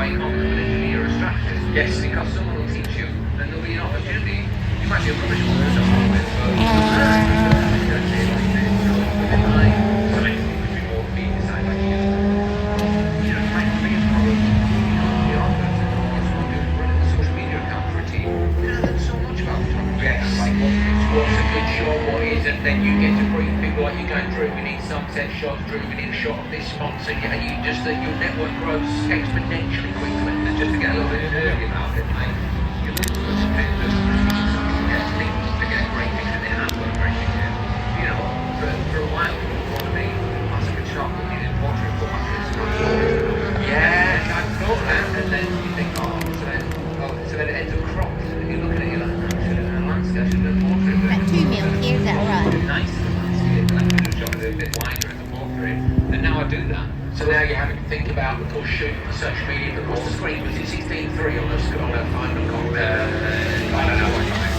why you can't become an engineer or a strategist. Yes. Because someone will teach you, and there'll be an opportunity. You might be a rubbish one to start with, but you learn like this. So within my science, it could be more being designed like you. You know, my biggest problem, you know, the office or someone who's running a social media account for a team, you know, there's so much about photography. Yes. Like what's a good shot, what isn't, then you get to brief people like you're going through, we need sunset shots, Drew, we need a shot of this sponsor, you just, your network grows exponentially quickly. And just to get a little bit early about it, like, you look at some pictures, you get things to get great pictures, they have got a great picture. You know, for a while, people want to be classic and shot, but you didn't portrait format. Yeah, I thought that, and then you think, so then it ends up cropped, and you look at it, you're like, I should have done a landscape, I should have done a portrait. About 2 mil here, is that right? Nice as a landscape, and I could have shot it a bit wider as a portrait, and now I do that. So now you're having to think about, of course, shooting for social media, but what's the screen? Was it 16:3 on a phone? I don't know. I don't know what time.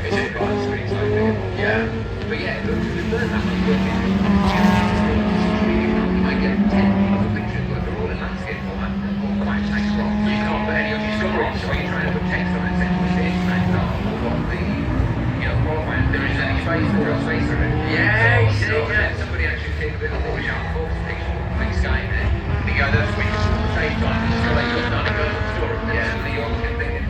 Is it right? The screen's like bigger. Yeah. But yeah, we've learned that much working. You might get 10 other pictures, but they're all in landscape format, or quite nice crop. You can't put any of your stories, so you're trying to put text on it, saying, what's this? And what the, you know, qualifying, there is any space, there's no space for it. Yeah, you see, yeah. Somebody actually take a bit of a shot for picture, big sky in there. You go, that's when you at the same time, it's still like you're not a good story. Yeah, and you're looking thinking,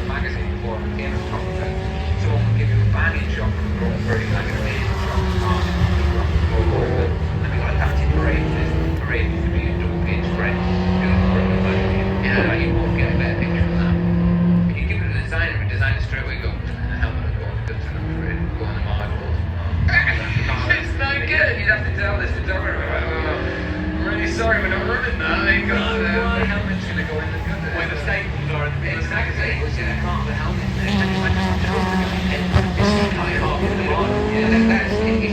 magazine before I became a photographer. Someone would give you a banging shot from the Grand Prix, like an amazing shot from the car. Then we got adapted parade. This parade used to be a double gauge spread. Yeah, you won't get a better picture than that. If you give it a designer, straight away go, the helmet would go on the good time parade, go on the marbles. It's no good. You'd have to tell this photographer, I'm really sorry, we're not running that. The helmet's going to go in the good. Where the staples are in the pit. Exactly. It's in a part of the helmet. It's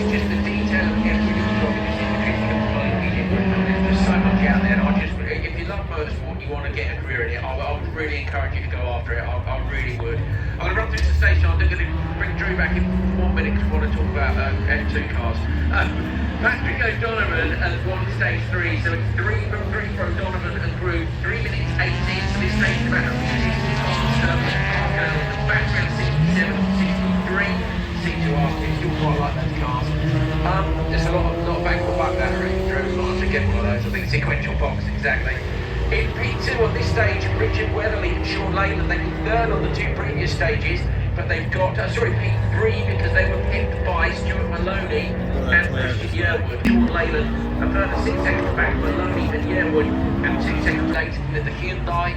just the detail of every little job in this industry is completely different. There's so much out there. If you love motorsport, you want to get a career in it, I would really encourage you to go after it. I really would. I'm going to run through the station. I'm going to bring Drew back in 1 minute because I want to talk about F2 cars. Patrick O'Donovan has won stage 3, so it's 3 from 3 for O'Donovan and Groove, 3 minutes 18, so this stage is about 160 cars. Background 67 and 63, C2R, still quite like those cars. There's a lot of back for buck that already, Drew, a lot to get one of those, I think sequential box, exactly. In P2 on this stage, Richard Weatherly and Sean Leyland, they were third on the 2 previous stages, but they've got, P3 because they were picked by Stuart Maloney and Christian Yearwood. Sean Leyland a further 6 seconds back, Maloney and Yearwood, and 2 seconds later with the Hyundai.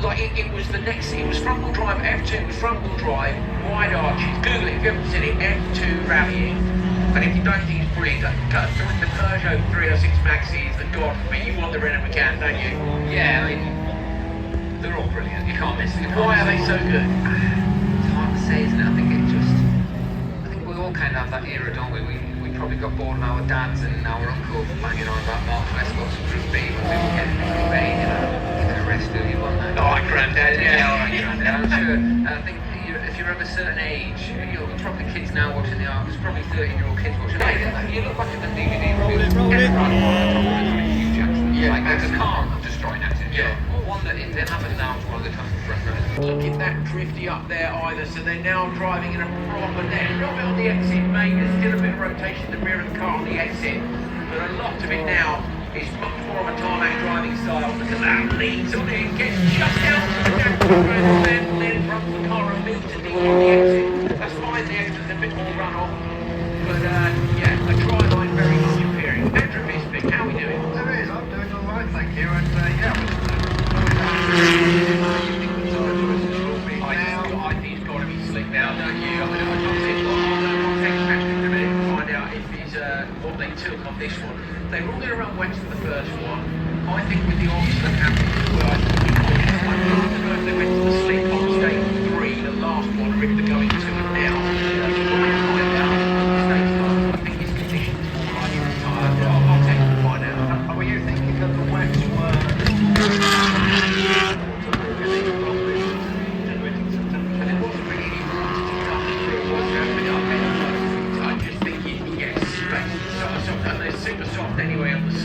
Like it was the next, it was front wheel drive, F2 was front wheel drive, wide arches. Google it if you haven't seen it, F2 rallying. And if you don't think it's brilliant, go through the Peugeot 306 Maxis, and God forbid, you want the Renault Megane, don't you? Yeah, I mean, they're all brilliant, you can't miss them. Why are they so good? It's hard to say, isn't it? I think we all kind of have that era, don't we? We probably got bored of our dads and our uncles banging on about Mark Westcott's Group B when we were getting Group A, you know, give it a rest, do you, one night? Oh, granddad, yeah. All right, granddad, I'm sure. I think if you're of a certain age, you're probably kids now watching the art, there's probably 13-year-old kids watching it. You look back at the DVD reviews, roll it. Huge accident. Yeah, Like there's a car accident. destroying accident. Yeah. One that it happens now to one of the top front runners. looking that drifty up there either, so they're now driving in a proper net. A little bit on the exit, mate, there's still a bit of rotation in the rear of the car on the exit, but a lot of it now is much more of a tarmac driving style. Look at that, leans on it, gets just out to the back of the road, then runs the car immediately on the exit. That's fine, the exit's a bit more runoff, but yeah, a dry line very much appearing. Andrew Bisbeck, how are we doing? There is, I'm doing all right, thank you, and yeah, I think he's got to be slick now, don't you? I mean, I'll text Patrick in a minute to find out if he's what they took on this one. They were all going to run west for the first one. I think with the option that happened as well, I'd love to know if they went to the slick on stage 3, the last one, or if they're going to it now. I think his conditions are more like a tire. I'll text him to find out. were you thinking that the wets were And it wasn't really any runs to come through, was there? I just think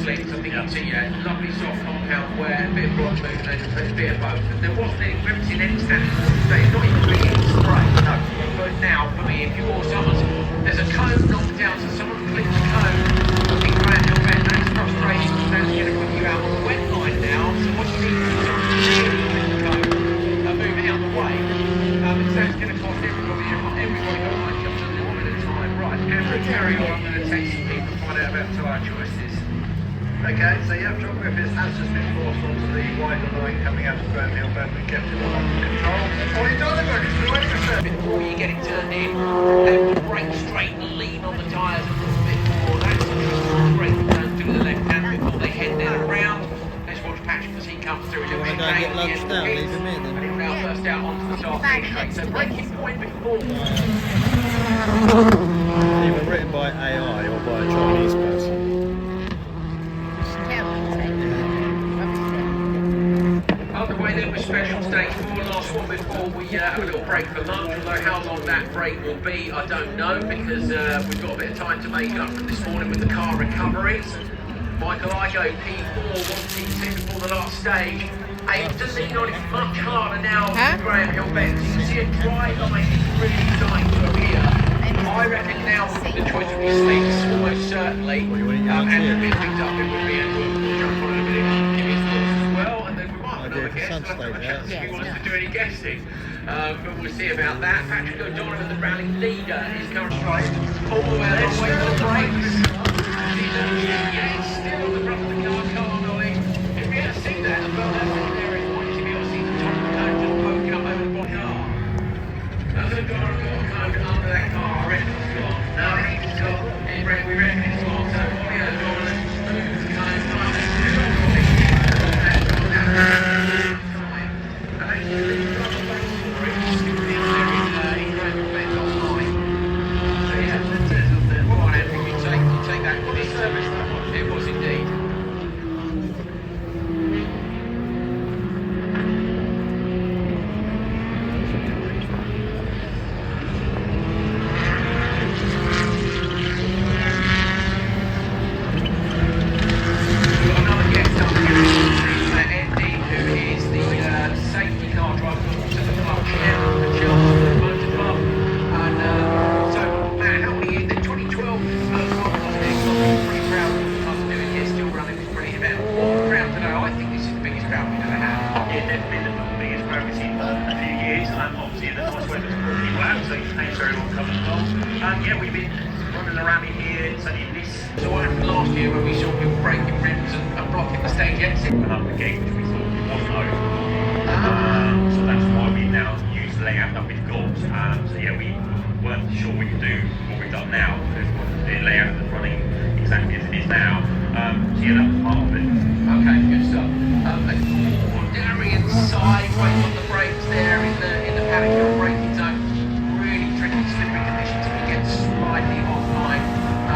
slicks. I think you'd see lovely soft compound wear, a bit of rock movement, and a bit of both. And there wasn't any, we haven't seen any standards today. It's not even really any spray. No. But now, for me, if you wore summers, there's a cone knocked down, so someone clicked the cone. I think around your bed, that's frustrating. That's going to put you out on the wet line now. So what you need is someone to really click the cone and move it out the way. And so it's going to cost everybody got like just a little bit of time. Right, Andrew, carry on. I'm going to text some people and find out about tyre choices. Okay, so yeah, drop whippers has just been forced onto the wider line coming out of Grand Hill Bend and kept it all under control. Ollie Donovan is through 80%. Before you get it turned in, they will brake straight and lean on the tyres a little bit more. That's the brake turn through the left hand before they head down around. Let's watch Patrick as he comes through. He'll Wanna go and get lunch down, leave him in then. And he'll now burst out onto the start finish straight. So braking point before. Either written by AI or by a Chinese person. On the way then with special stage 4, last one before we have a little break for lunch. Although how long that break will be, I don't know, because we've got a bit of time to make up from this morning with the car recoveries. Michael Igo, P4, 1T2 before the last stage. Aims to lean on it much harder now than Graham Hill Bend. You can see a dry line is really starting to appear. I reckon now the choice would be slicks, almost certainly. Andrew being picked up, it would be, and we'll jump on in a minute and give his thoughts as well. And then we might have another guest. We'll have a chance if he wants to do any guessing. But we'll see about that. Patrick O'Donovan, the rally leader, is currently all the way on the brakes. Yeah, it's still on the front of the car, can't Ollie? If we had seen that as well, that's what there is. What you should be able to see the top of the cone just poking up over the body car. That's a got a cone under that car, I reckon it's gone. No, I think it's gone. We reckon it's gone. So Ollie O'Donovan moves the cone up. And actually, the front of the base for it is still in there in Grand Bend online. So yeah, that's it. All right, Andrew, you take that. What is service that was? It was indeed. We've got another guest up here, Andy, who is the safety car driver to the club chairman of the Chelmsford Motor Club. And so, Matt, how many in the 2012 pretty proud of us doing here, still running this brilliant event. What crowd today? I think this is the biggest crowd we've ever had. Yeah, definitely the biggest crowd we've seen for a few years. Obviously, the nice weather's brought people out, so thanks for everyone coming along. Yeah, we've been running around in here, it's only this. So what happened last year when we saw people breaking rims and blocking the stage exit? Another gig which we thought wasn't over. So that's why we now use the layout that we've got. So yeah, we weren't sure we could do what we've done now. The layout that's running exactly as it is now. So yeah, that was part of it. Okay, good stuff. Darian sideways on the brakes there in the paddock hill braking zone. Really tricky slippery conditions if you get slightly offline.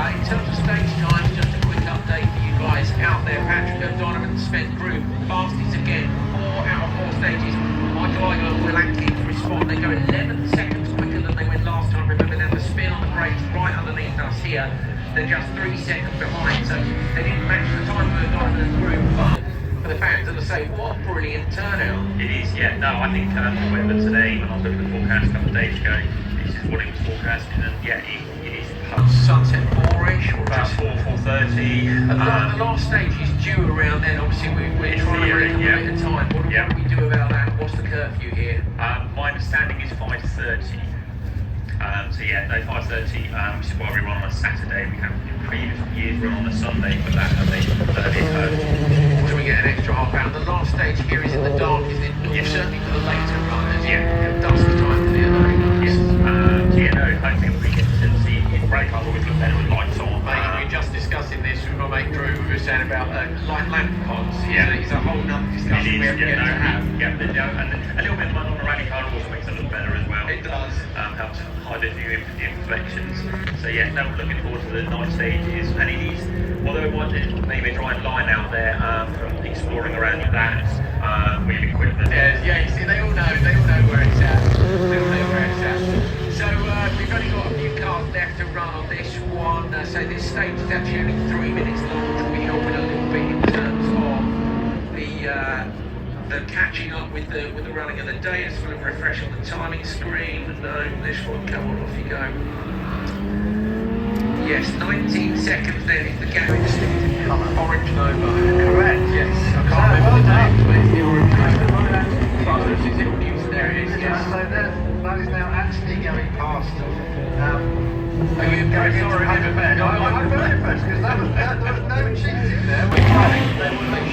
In terms of stage times, just a quick update for you guys out there. Patrick O'Donovan spent group fastest again, 4 out of 4 stages. Michael Igo and Will Atkins respond. They go 11 seconds quicker than they went last time. Remember, they have a spin on the brakes right underneath us here. They're just 3 seconds behind, so they didn't match the time of O'Donovan and group. But for the fans, and I say, what a brilliant turnout. It is, yeah. No, I think the weather today, when I was looking at the forecast a couple of days ago, this is what it was forecasting, and yeah, it is Sunset 4-ish, or about just 4:30. the last stage is due around then. Obviously, we're trying to break a bit of time. What do we do about that? What's the curfew here? My understanding is 5:30. So yeah, no, 5:30, which is why we run on a Saturday. We have in previous years run on a Sunday, but that has a So we get an extra half hour. The last stage here is in the dark, isn't it? Yes. Certainly for the later runners. Yeah. Dusk time for the other. yes. So yeah, no, hopefully we get to see it break up. Always look better with lights on. Mate, we were just discussing this with my mate Drew. We were saying about light lamp pods. Yeah. It's a whole nother discussion we have yet to have. Yeah, and a little bit of mud on the rally car also makes it look better as well. It does. Helps hide a few imperfections. So yeah, no, we're looking forward to the night stages. And it is, although it might maybe a dry line out there from exploring around with that, with equipment. Yeah, you see, they all know where it's at. They all know where it's at. So we've only got a few cars left to run on this one. So this stage is actually only 3 minutes long, which will be helping a little the catching up with the running of the day. It's going to refresh on the timing screen. No, this one, come on, off you go. Yes, 19 seconds then is the gap. Distinctive colour, orange Nova. Correct, yes. I can't remember the name, but it's the orange Nova. Is it Newton? There it is, yes. So that is now actually going past. Are you impressed or I'm very impressed because there was no cheats in there. They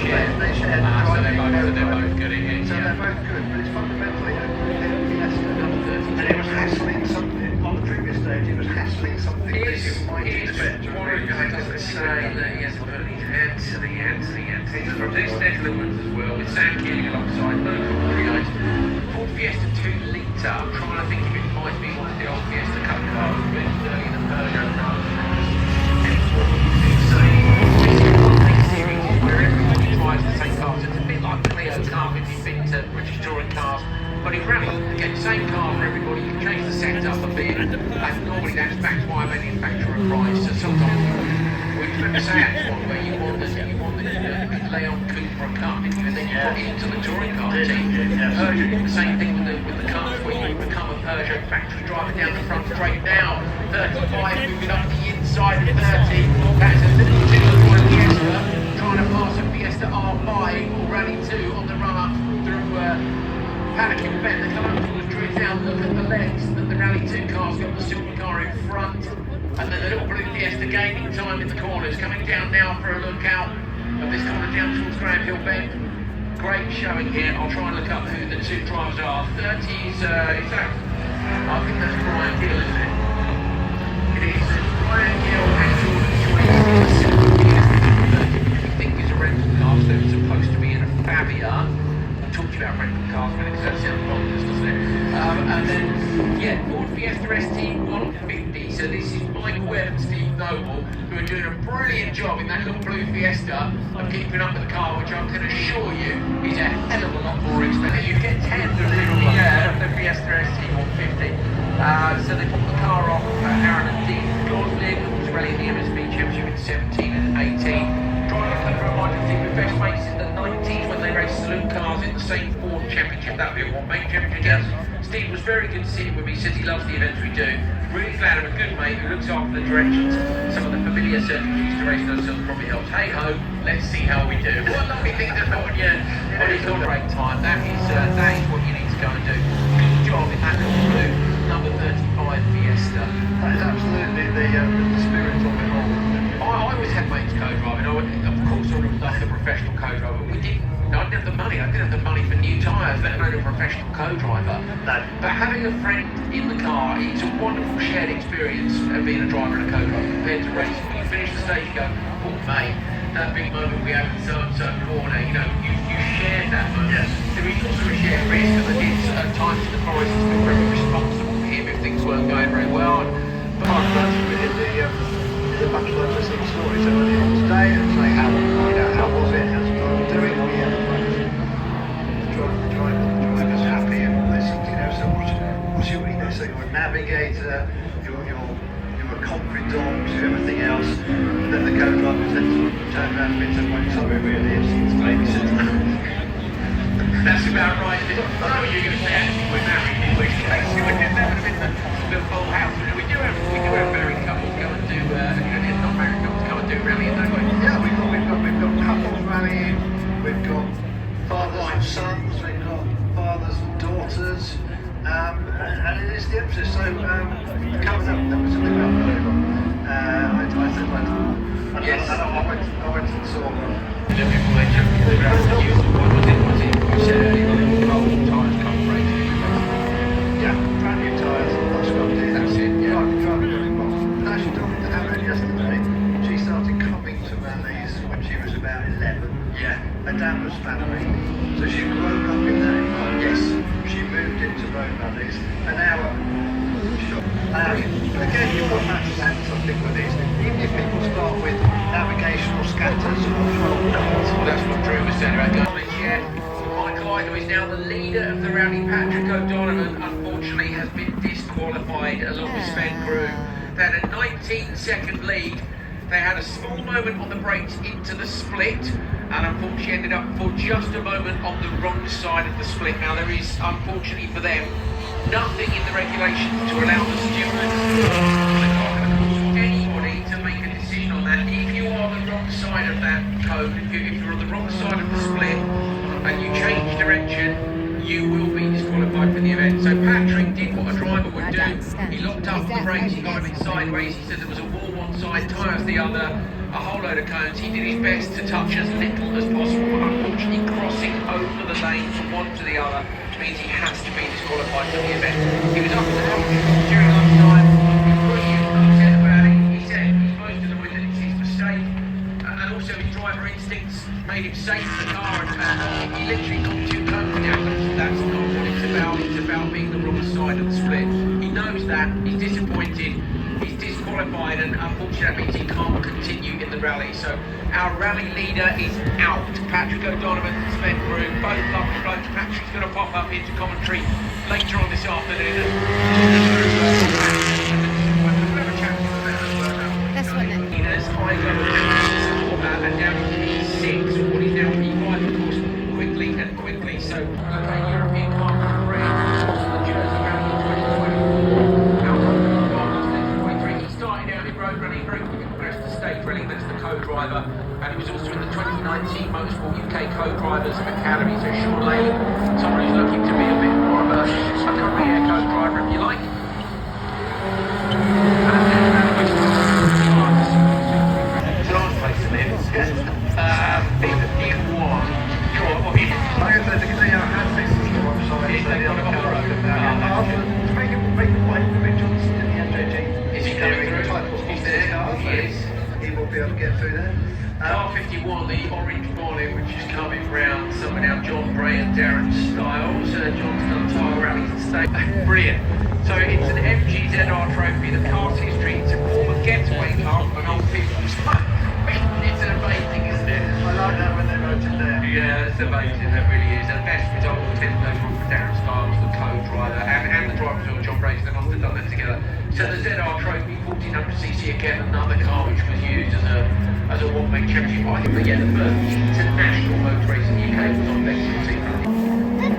shared. So they're both good at it. So they're both good, but it's fundamentally a Fiesta. And it was hassling something on the previous stage. It was hassling something that you might expect. I doesn't say that he has put his hand to the end. From this Netherlands as well, with Sam Keeling alongside local creators. Ford Fiesta 2 litre. I'm trying to think if it might be one of the old Fiesta Cup cars, but it's early in the Peugeot car. Hence what you think. So, this series is where everybody drives the same cars. It's a bit like the Clio car if you've been to British touring cars. But in rally, you get the same car for everybody, you can change the setup a bit, and normally that's backed by a manufacturer price. So sometimes we expect the Seat one where you want the Leon Cooper Cup, and then you put it into the touring car team. Peugeot, the same thing with the cars where you become a Peugeot factory driver down the front straight now. 35 moving up the inside of 30. That's a little too for a Fiesta, trying to pass a Fiesta R5 or Rally 2 on the run up through Pelican Bend. They come up towards Druids now. Look at the legs that the Rally 2 car's got the silver car in front. And then the little blue Fiesta gaining time in the corners, coming down now for a look out of this corner down towards Graham Hill Bend. Great showing here. I'll try and look up who the two drivers are. 30's, is that? I think that's Brian Gill, isn't it? It is Brian Gill and Jordan Joyce. Which we think is a rental car, so it's supposed to be in a Fabia. Talked about rental cars, but it does sound bonkers, doesn't it? And then, yeah, Ford Fiesta ST 150. So this is Mike Webb and Steve Noble, who are doing a brilliant job in that little blue Fiesta of keeping up with the car, which I can assure you is a hell of a lot more expensive. You get 10 of the Fiesta ST 150. So they took the car off Aaron and Dean Gosling, who was rallying the MSP Championship in 17 and 18. Driving for a Argentina with best mates in the 90s when they raced saloon cars in the same Ford Championship, that would be a one-mate championship. Yes. Steve was very good sitting with me, says he loves the events we do. Really glad I'm a good mate who looks after the directions. Some of the familiar circuits we used to race ourselves probably helps. Hey ho, let's see how we do. What a lovely thing to put on your break time. That is what you need to go and do. Good job in that little blue number 35 Fiesta. That is absolutely the spirit of it all. I always had mates co-driving. Of course, I would have loved a professional co-driver. We didn't. I didn't have the money. I didn't have the money for new tyres, let alone a professional co-driver. No. But having a friend in the car, it's a wonderful shared experience of being a driver and a co-driver compared to racing. When you finish the stage, you go, oh mate, that big moment we had in certain corner, you know, you shared that moment. Yes. There is also a shared risk, and it's at times the forest has been very responsible for him if things weren't going very well. But I've learned from it in the bachelor listening stories over the old day and say how was it, how's the driver doing, oh yeah, the driver's happy and listen, you know, so what's your, you know, so you're a navigator, you're a confidant, everything else, and then the co-drivers then sort of turn around and say, well, it's not really is, it's babysitting. That's about right. I know what you're going to say, actually, we're married, in which case we would never have been the full house. We do have married couples go and do, not married couples go and do rallying, don't we? Yeah, we've got couples rallying, we've got fathers and sons, we've got fathers and daughters, and it is the emphasis. So coming up, there was something about Nova. I said, Yes. and I went and saw them. Look at my champion rally. Was it you said earlier on, rolling tyres come racing? Yeah, brand new tyres, not scrubbed in. That's it, yeah. Driving really well. But actually, talking to Aaron yesterday, she started coming to rallies when she was about 11. Yeah. Her dad was family, so she grew up in that environment. Yes. She moved into road rallies, and now, again, you've got that sense, I think, with these. Even if people start with navigational scatters or 12 dots. Well, that's what Drew was saying about Gosling. Yeah. Michael Ido is now the leader of the rally. Patrick O'Donovan, unfortunately, has been disqualified along with Sven Groom. They had a 19-second lead They had a small moment on the brakes into the split, and unfortunately ended up for just a moment on the wrong side of the split. Now there is, unfortunately for them, nothing in the regulations to allow the stewards or anybody to make a decision on that. If you are the wrong side of that code, if you're on the wrong side of the split and you change direction, you will be disqualified for the event. So Patrick did what a driver would do. He locked up the brakes, he got a bit sideways, he said there was a wall one side, tyres the other, a whole load of cones. He did his best to touch as little as possible, but unfortunately crossing over the lane from one to the other means he has to be disqualified for the event. He was up in the helmet during lunchtime, brilliant, upset about it. He said he's most annoyed that it's his mistake, and also his driver instincts made him safe in the car, and he literally knocked two cones down. That's not what it's about. It's about being the wrong side of the split. He knows that. He's disappointed. He's disqualified, and unfortunately that means he can't continue in the rally. So our rally leader is out. Patrick O'Donovan and Sven Broom, both lovely blokes. Patrick's going to pop up into commentary later on this afternoon. That's what it is. Leaders, I go and down to P6, or what is now P5, of course, quickly. So, okay, European car Grand the Jersey Rally 2024. He started out in road running, very quickly progressed to stage rally, that's the co-driver, and he was also in the 2019 Motorsport UK Co-Drivers Academy. So Sean Lane, someone who's looking to be a bit more of a career co-driver, if you like. Last place to live. Like I said, they had fixes to one side, so the other car opened now. Make a way for Mick Johnson in the MJG. Is he coming through? He's there, he will be able to get through there. R51, the orange bonnet, which is coming round somewhere now. John Bray and Darren Stiles. John's done tire rallies and stage. Brilliant. So it's an MGZR trophy, the car's history. It's a former getaway car from an old 50s. It's amazing, isn't it? I like that when they wrote it there. Yeah, it's amazing, that really is. And best result was 10th overall for Darren Stiles, the co-driver, and the driver as well, John Bray. They must have done that together. So the ZR Trophy 1400cc, again, another car which was used as a one-make championship. I think the first international motor race in the UK was on Lexington.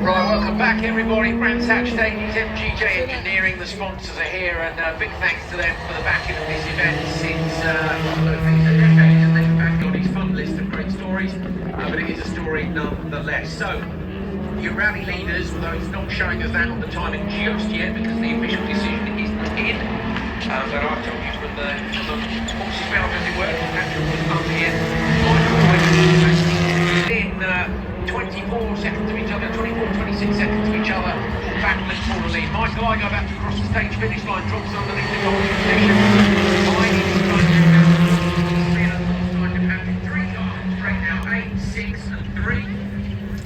Right, welcome back everybody. Brands Hatch Davies, MJG Engineering, the sponsors are here, and big thanks to them for the backing of this event since decades, and they've back on his fun list of great stories, but it is a story nonetheless. So, your rally leaders, although it's not showing us that on the timing just yet because the official decision isn't in, but I've told you from the horse's mouth, as it were, Patrick was up here. In 24 seconds of each other, 26 seconds of each other, battling for the lead. Michael Igo about to cross the stage finish line, drops underneath the goal position. Behind him, Patrick, 3 cars straight now, 8, 6 and 3.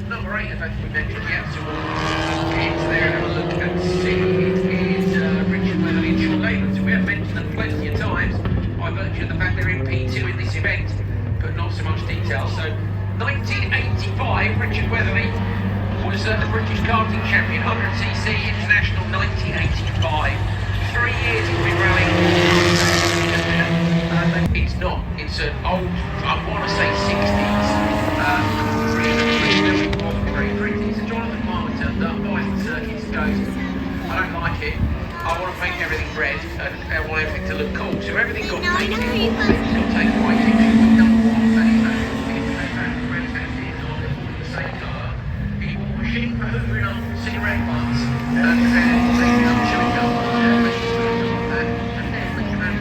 Number 8, I don't think we mentioned yet, so we'll get into there and have a look and see. It is Richard Weatherly and Sean Lehman, so we have mentioned them plenty of times by virtue of the fact they're in P2 in this event, but not so much detail. So 1985, Richard Weatherly was the British karting champion, 100cc international 1985. 3 years he's been rallying. It's not, it's an old, I want to say 60s. So Jonathan Palmer turned up, buys the circuits, goes, I don't like it, I want to paint everything red, and I want everything to look cool. So everything got painted, got taken by pictures, number 1, that is machine for hoovering up cigarette butts and taking up chewing gum and then bringing around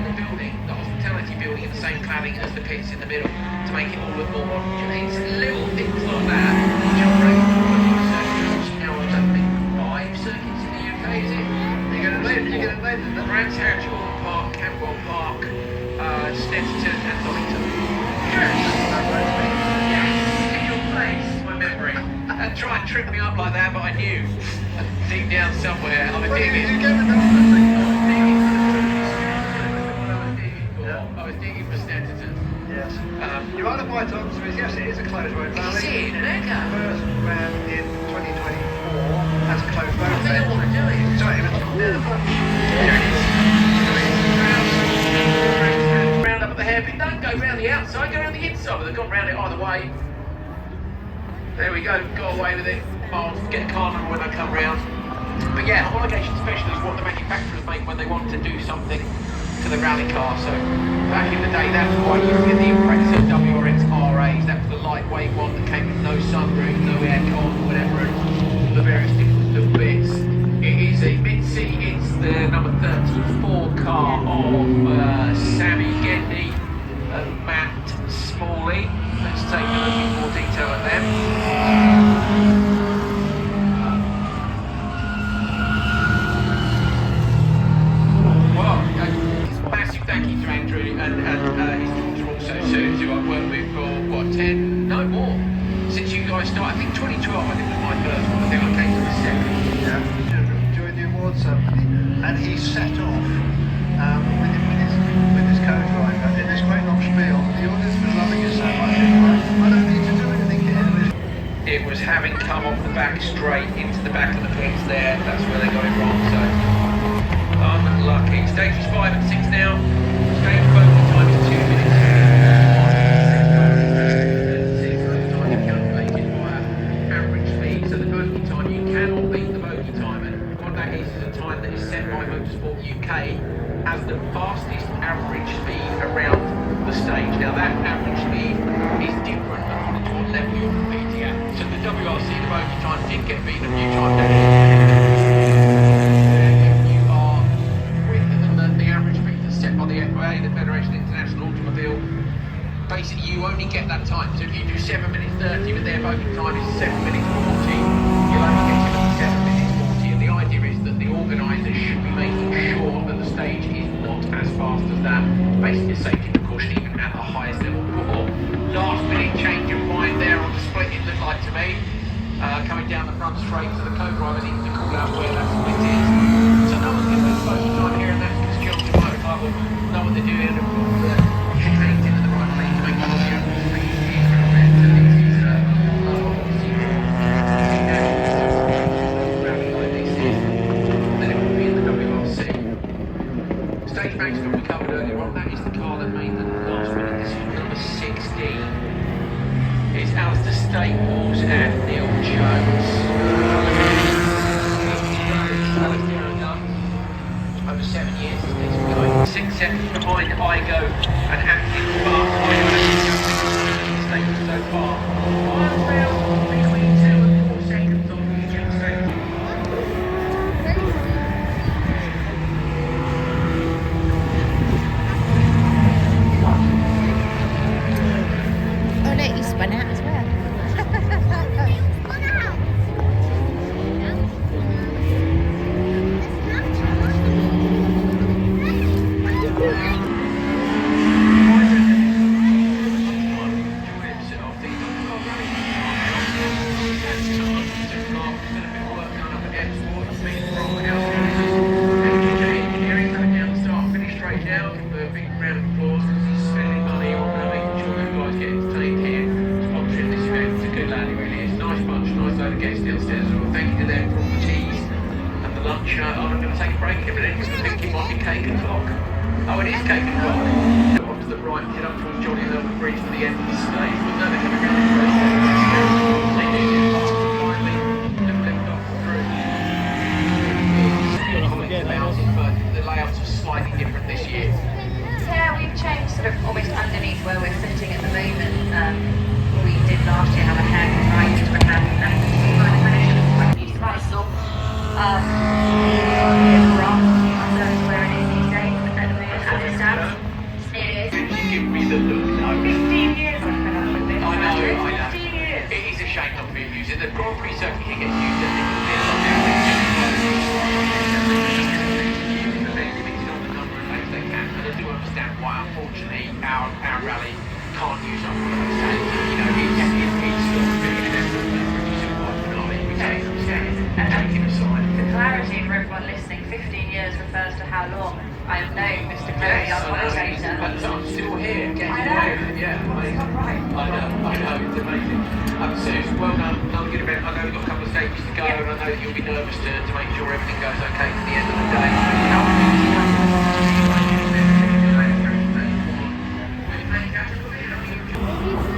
the building, the hospitality building in the same cladding as the pits in the middle to make it all look more modern. It's little things like that which are great for circuits. Now I don't think 5 circuits in the UK, is it? You're going to name them. Brands Hatch, Orton Park, Camberwell Park, Snetterton and Donington. In your place, my memory. And try and trip me up like that, but I knew deep down somewhere I was digging. I was digging for Snetterton. Yes. You're right on my time, so yes, it is a closed road rally. Is it? First round in 2024 as a closed road. I think I want to do it. Sorry, near the front. There it is. Round up at the they've gone round it either way. There we go, got away with it. I'll get the car number when they come round. But yeah, homologation special is what the manufacturers make when they want to do something to the rally car. So back in the day, that's why you get the Impreza WRX RAs. That was the lightweight one that came with no sunroof, no aircon, whatever, and all the various different little bits. It is a Mitzi. It's the number 34 car of Sammy Gendy and Matt Smalley. Let's take a look in more detail at them. Massive thank you to Andrew and his daughter also, Sue, who I've worked with for, what, 10, no more, since you guys started. I think 2012, I think was my first one. I think I came to the second. Yeah, during the awards ceremony, and he set off with his co-driver in this great long spiel. The audience was loving it so much. I don't need to do anything here. It was having come off the back straight into the back of the pins there. That's where they got it wrong, so unlucky. Stages 5 and 6 now. Stage bogey time is 2 minutes. Calculated via average speed. So the bogey time, you cannot beat the bogey time, and what that is a time that is set by Motorsport UK as the fastest average speed around the stage. Now that average speed is different according to what level you're competing at. So the WRC, the bogey time did get beaten a few times. The FIA, the Federation International Automobile, basically you only get that time. So if you do 7 minutes 30, but their voting time is 7 minutes 40, you'll only get to 7 minutes 40. And the idea is that the organisers should be making sure that the stage is not as fast as that. Basically a safety precaution even at the highest level. Last minute change of mind there on the split, it looked like to me. Coming down the front straight, so the co-driver needs to call out where that split is. So no one's going to lose voting time here, and that's because Chelsea Motor will know what they're doing, and of course the chicane's into the right place to make sure the average speed is correct. So this is obviously rally like this is, then it will be in the WRC. Stage banks that we covered earlier on, that is the car that made the last minute decision, number 16. It's Alistair Staples and Neil Jones. Over 7 years, it's going 6 seconds behind Igo and Atkins, but Staples so far. 1 round between 2 and 4 seconds on the Jim Staples. Oh no, you spun out as well. I'm going to take a break in a minute because I think it might be cake and clock. Oh, it is cake and clock. Off to the right, head up towards Johnny Herbert Bridge for the end of the stage. But no, they're coming around the race. They do this fast and blindly. Little left off through. The layouts are slightly different this year. Yeah, we've changed sort of almost underneath where we're sitting at the moment. We did last year have a hang right into the hand, and that's kind of finished quite used to myself. Where it is these days, at the moment, as it stands, it is. Give me the look, no. 15 years I've been up with this. I know. 15 years. It is a shame not being used. The Grand Prix circuit here gets used at different bits. They're limited on the number of laps they can, and I do understand why, unfortunately, our rally can't use up all of those laps. You know, it's still big and effort to produce a wide finale. We take taking aside. The clarity for everyone listening, 15 years refers to how long I've known Mr. Cody, our commentator. But I'm still here, getting I away know. with it, yeah. It's not right. I know, it's amazing. So it's well done, another good event. I know we've got a couple of stages to go, and I know that you'll be nervous to make sure everything goes okay to the end of the day. How are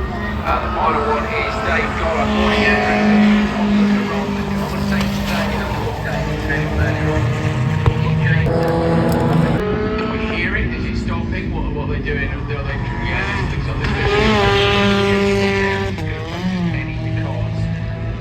you? we're doing, things like this. Because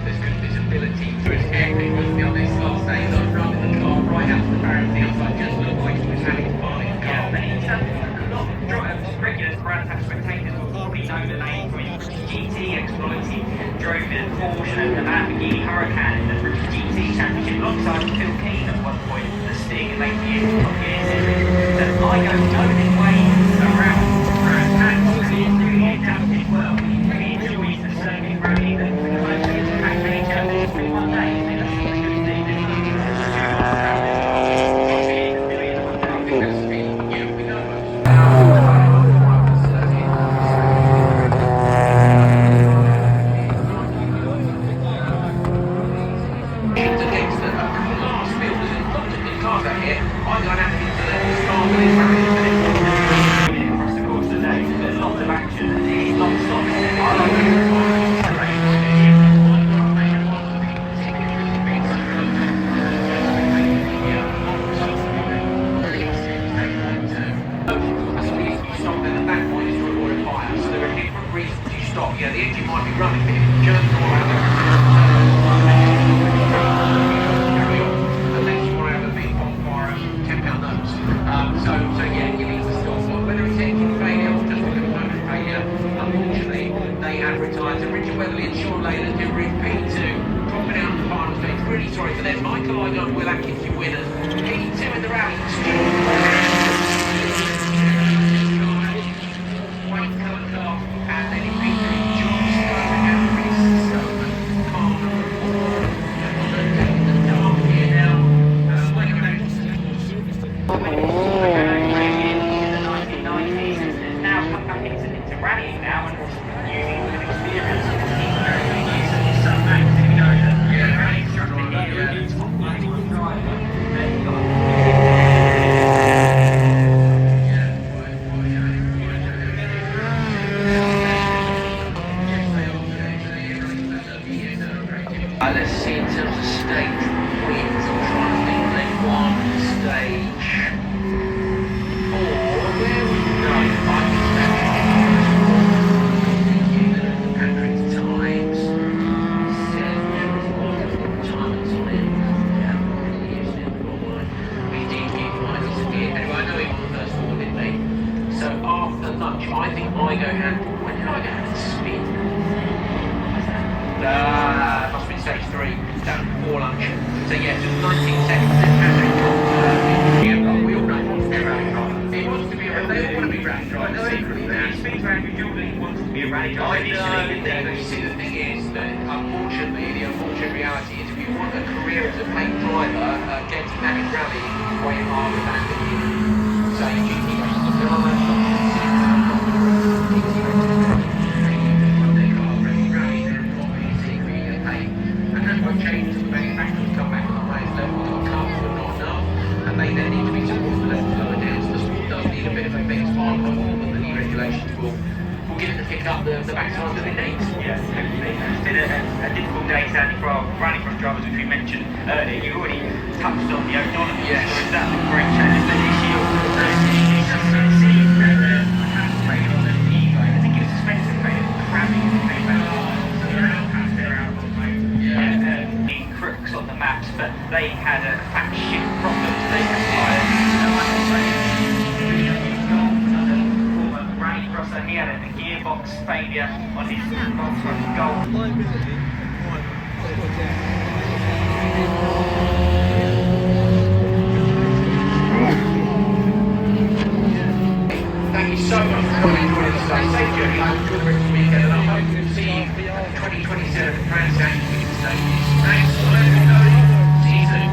there's good visibility through his hairpin with me on this last day. I was running the car right out to the barrier field, so I just looked like he was having fun in the car. Yeah, many a lot of drivers, regulars, brand tap spectators will probably know the name from his British GT exploits. He drove in a Porsche and the Lamborghini Huracan in the British GT Championship alongside Phil Keane at one point, the Sting in later years, the Top Gear series. So I don't know his way around brand tap, and he's really adapted well. He really enjoys the circuit rally, the close pack nature. There's 21 days, and that's what good thing. There's nothing to do around it. Probably a million a month. I think that's we know against the last field. There's lots of good cars out here. I'm going to have to get to the start of this rally. Across the course of the day, there's lots of action. It's non-stop. I like it. Yeah, the engine might be running, but if it jerks all out unless you want to have a big bonfire of £10 notes. So yeah, you need to stop. Whether it's engine failure or just a motor failure, unfortunately, they advertise. Richard Weatherly and Sean Layland do P2, dropping out the final stage. Really sorry for them. Michael Igo and Will Atkins, your winners. P2 in the rally. White colour car, and then in P3. Rallying now and using with experience. He's very good use of his son Max, if you know that. Yeah, rally instructor here, he's top line driver. He's got let's see in terms of stage wins. I'm trying to think then one stage. Where would you go? Patrick's times. Anyway, I know he won the first four, didn't he? So after lunch, I think Igo had. When did Igo have to spin? Must have been stage 3, down before lunch. So yeah, just 19 seconds then Patrick got we all know he wants to be a rally driver. He wants to be a rally driver. They all want to be rally drivers secretly now. He speaks around with Jordan, he wants to be a rally driver. You see, the thing is that unfortunately, the unfortunate reality is if you want a career as a paid driver, getting that in rally is way harder than getting say GT races. There are those change to the manufacturers come back on the highest level of the cars but not enough, and they then need to be supported the levels lower down. So the sport does need a bit of a big spark on the new regulations will get it to pick up the backside that it needs. Yes, hopefully. It's been a difficult day sadly for our rallycross drivers, which we mentioned earlier. You already touched on the O'Donovan story. That's a great challenge for this year. I think it was Spencer Fader, the cramming in the crooks on the maps, but they had a fat shift problem, so they had former rallycrosser. He had a gearbox failure on his Volkswagen Golf. Thank you so much for coming and joining us today. Safe journey home, enjoy the rest of the weekend, and I hope to see you at the 2027 Transat Stages. Thanks for letting me know. See you soon.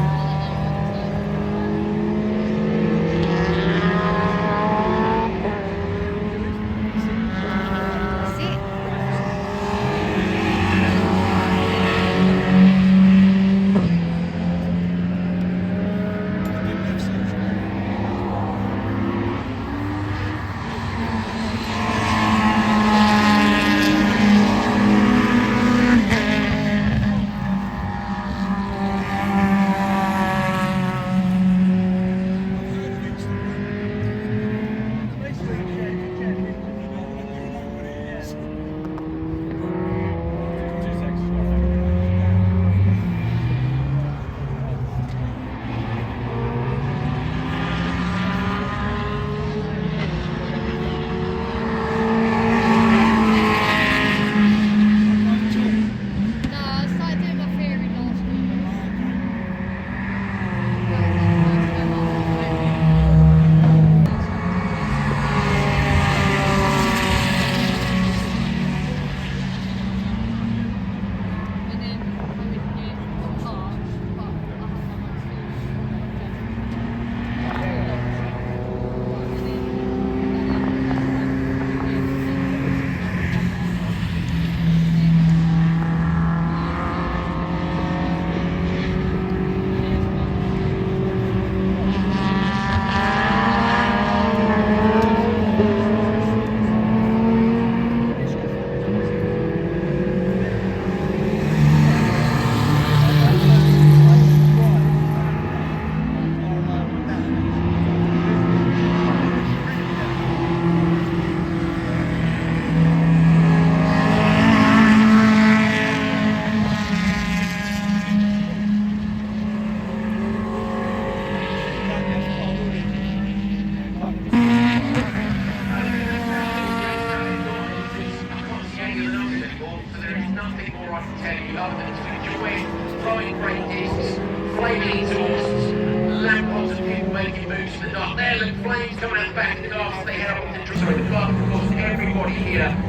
I can tell you, other than to enjoy flying great discs, flaming exhausts, lampposts of people making moves in the dark. There, look, flames coming out the back of the car as they head up into the... Sorry, the club, of course, everybody here